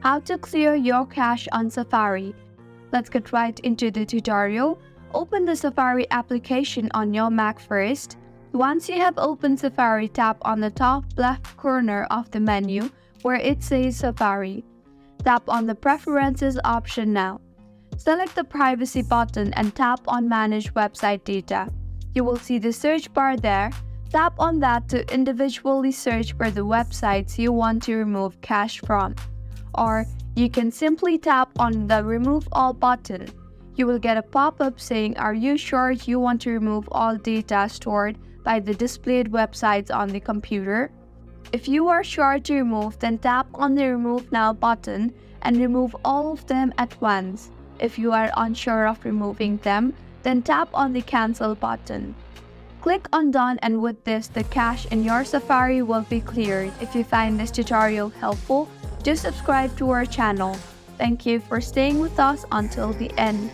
How to clear your cache on Safari. Let's get right into the tutorial. Open the Safari application on your Mac first. Once you have opened Safari, tap on the top left corner of the menu where it says Safari. Tap on the Preferences option now. Select the Privacy button and tap on Manage Website Data. You will see the search bar there. Tap on that to individually search for the websites you want to remove cache from. Or you can simply tap on the Remove All button. You will get a pop-up saying, "Are you sure you want to remove all data stored by the displayed websites on the computer?" If you are sure to remove, then tap on the Remove Now button and remove all of them at once. If you are unsure of removing them, then tap on the Cancel button. Click on Done, and with this, the cache in your Safari will be cleared. If you find this tutorial helpful, do subscribe to our channel. Thank you for staying with us until the end.